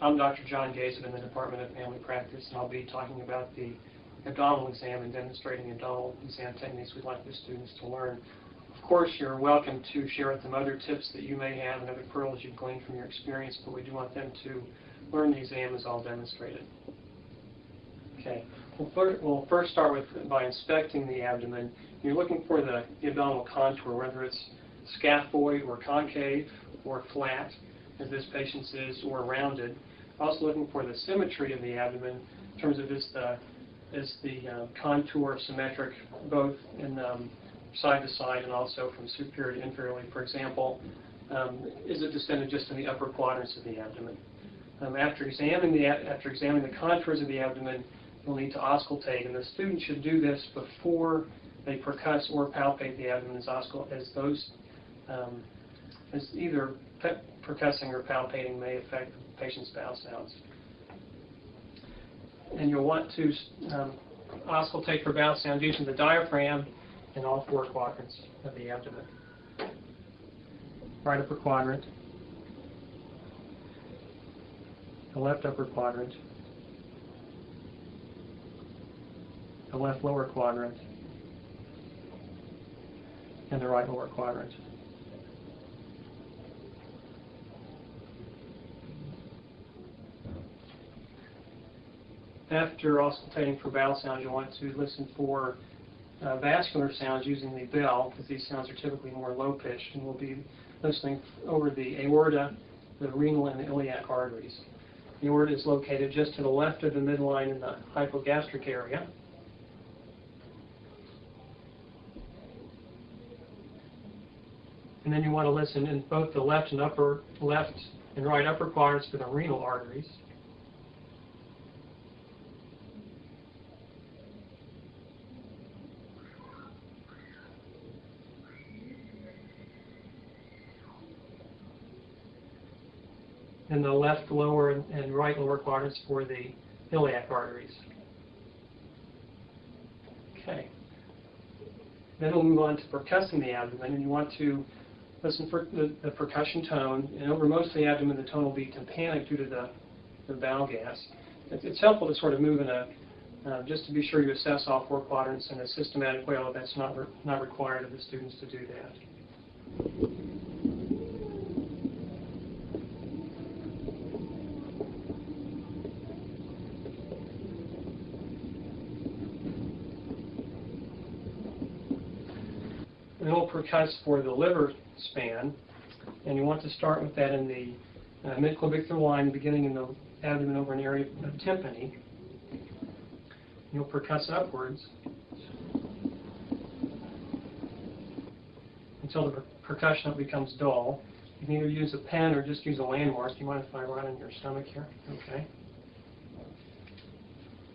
I'm Dr. John Gazin in the Department of Family Practice, and I'll be talking about the abdominal exam and demonstrating abdominal exam techniques we'd like the students to learn. Of course, you're welcome to share with them other tips that you may have and other pearls you've gleaned from your experience, but we do want them to learn the exam as all demonstrated. Okay, we'll first start by inspecting the abdomen. You're looking for the abdominal contour, whether it's scaphoid or concave or flat, as this patient's is, or rounded. Also looking for the symmetry of the abdomen in terms of is the contour symmetric both in side to side and also from superior to inferiorly. For example, is it distended just in the upper quadrants of the abdomen? After examining the contours of the abdomen, you'll need to auscultate, and the student should do this before they percuss or palpate the abdomen, as either percussing or palpating may affect the patient's bowel sounds. And you'll want to auscultate for bowel sounds using the diaphragm in all four quadrants of the abdomen. Right upper quadrant, the left upper quadrant, the left lower quadrant, and the right lower quadrant. After auscultating for bowel sounds, you'll want to listen for vascular sounds using the bell, because these sounds are typically more low-pitched, and we'll be listening over the aorta, the renal, and the iliac arteries. The aorta is located just to the left of the midline in the hypogastric area. And then you want to listen in both the left and right upper quadrants for the renal arteries. And the left lower and right lower quadrants for the iliac arteries. Okay. Then we'll move on to percussing the abdomen, and you want to listen for the percussion tone. And over most of the abdomen, the tone will be tympanic due to the bowel gas. It's helpful to sort of move in just to be sure you assess all four quadrants in a systematic way, although that's not required of the students to do that. Then we'll percuss for the liver span, and you want to start with that in the midclavicular line, beginning in the abdomen over an area of tympany. You'll percuss upwards until the percussion becomes dull. You can either use a pen or just use a landmark. Do you mind if I write on your stomach here? Okay.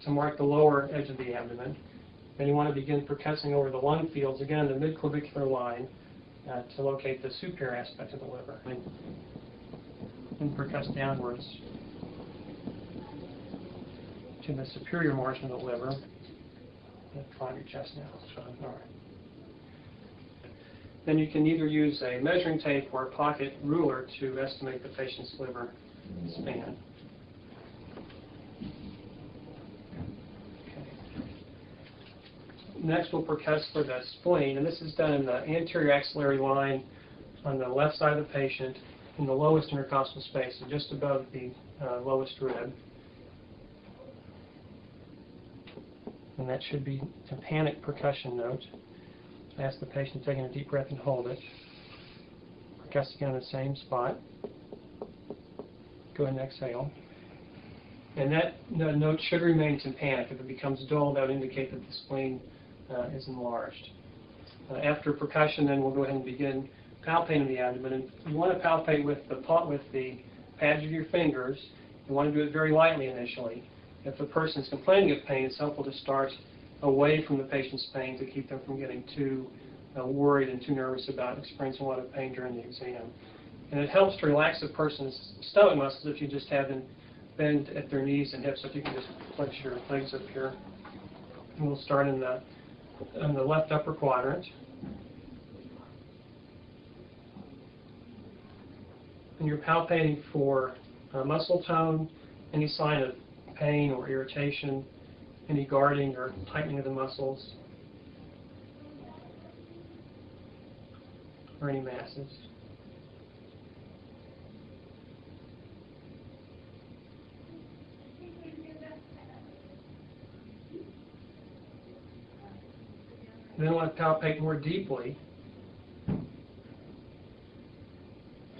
To mark the lower edge of the abdomen. Then you want to begin percussing over the lung fields, again, the midclavicular line, to locate the superior aspect of the liver. And percuss downwards to the superior margin of the liver. Find your chest now. All right. Then you can either use a measuring tape or a pocket ruler to estimate the patient's liver span. Next, we'll percuss for the spleen, and this is done in the anterior axillary line on the left side of the patient in the lowest intercostal space, so just above the lowest rib. And that should be tympanic percussion note. Ask the patient taking a deep breath and hold it. Percuss again in the same spot. Go ahead and exhale. And that note should remain tympanic. If it becomes dull, that would indicate that the spleen is enlarged. After percussion, then we'll go ahead and begin palpating the abdomen. And you want to palpate with the pads of your fingers. You want to do it very lightly initially. If the person is complaining of pain, it's helpful to start away from the patient's pain to keep them from getting too worried and too nervous about experiencing a lot of pain during the exam. And it helps to relax a person's stomach muscles if you just have them bend at their knees and hips. So if you can just flex your legs up here. And we'll start in the left upper quadrant. And you're palpating for muscle tone, any sign of pain or irritation, any guarding or tightening of the muscles, or any masses. Then I want to palpate more deeply.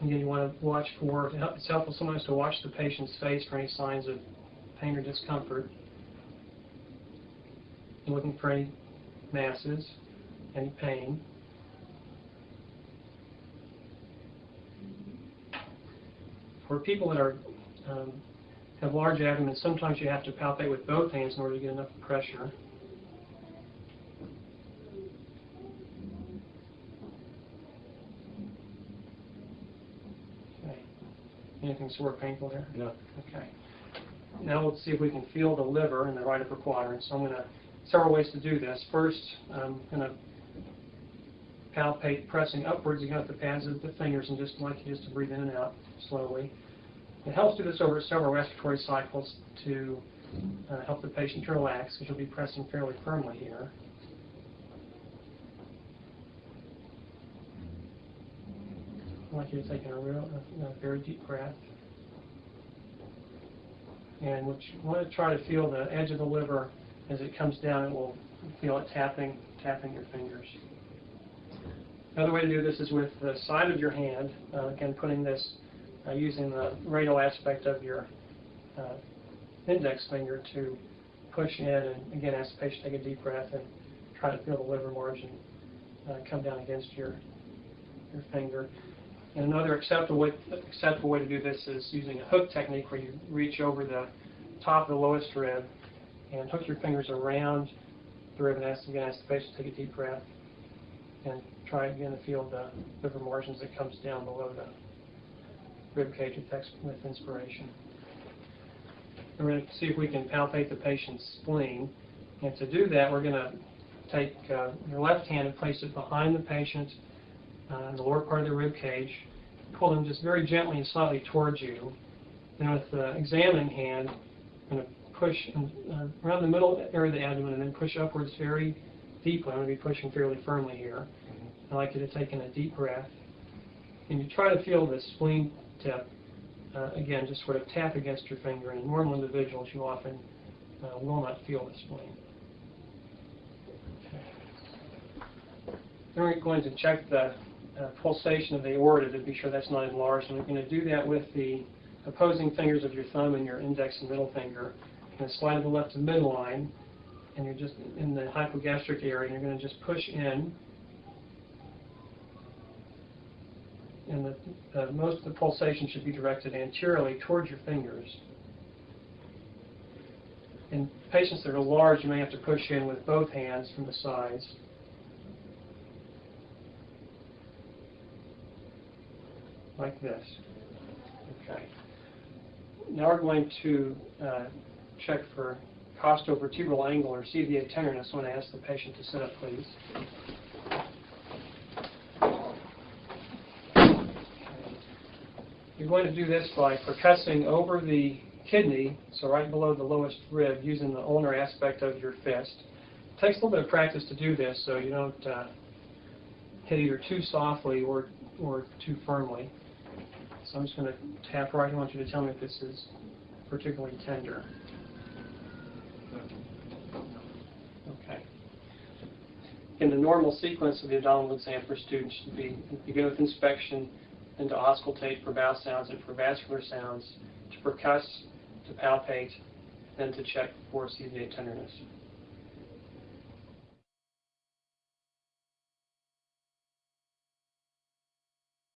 Again, you want to watch for, it's helpful sometimes to watch the patient's face for any signs of pain or discomfort. You're looking for any masses, any pain. For people that are have large abdomens, sometimes you have to palpate with both hands in order to get enough pressure. Okay. Anything sore or painful there? No. Okay. Now let's see if we can feel the liver in the right upper quadrant. So I'm going to, several ways to do this. First, I'm going to palpate pressing upwards against the pads of the fingers and just like you just to breathe in and out slowly. It helps do this over several respiratory cycles to help the patient to relax, because you'll be pressing fairly firmly here. I'd like you to take a very deep breath. And you want to try to feel the edge of the liver as it comes down. It will feel it tapping your fingers. Another way to do this is with the side of your hand. Again, putting this using the radial aspect of your index finger to push in, and again, ask the patient to take a deep breath and try to feel the liver margin come down against your finger. And another acceptable way to do this is using a hook technique, where you reach over the top of the lowest rib and hook your fingers around the rib, and ask the patient to take a deep breath and try again to feel the liver margins that comes down below the rib cage with inspiration. And we're going to see if we can palpate the patient's spleen. And to do that, we're going to take your left hand and place it behind the patient in the lower part of the rib cage. Pull them just very gently and slightly towards you. Then with the examining hand, I'm going to push around the middle area of the abdomen and then push upwards very deeply. I'm going to be pushing fairly firmly here. I'd like you to take in a deep breath. And you try to feel the spleen tip, again, just sort of tap against your finger. In normal individuals, you often will not feel the spleen. Okay. Then we're going to check the pulsation of the aorta to be sure that's not enlarged. And we're going to do that with the opposing fingers of your thumb and your index and middle finger. You're going to slide to the left to midline, and you're just in the hypogastric area, and you're going to just push in. And most of the pulsation should be directed anteriorly towards your fingers. In patients that are large, you may have to push in with both hands from the sides. Like this. Okay. Now we're going to check for costovertebral angle or CVA tenderness. I want to ask the patient to sit up, please. You're going to do this by percussing over the kidney, so right below the lowest rib, using the ulnar aspect of your fist. It takes a little bit of practice to do this, so you don't hit either too softly or too firmly. So I'm just going to tap right. I want you to tell me if this is particularly tender. Okay. In the normal sequence of the abdominal exam for students should be begin with inspection, then to auscultate for vowel sounds and for vascular sounds, to percuss, to palpate, then to check for CVA tenderness.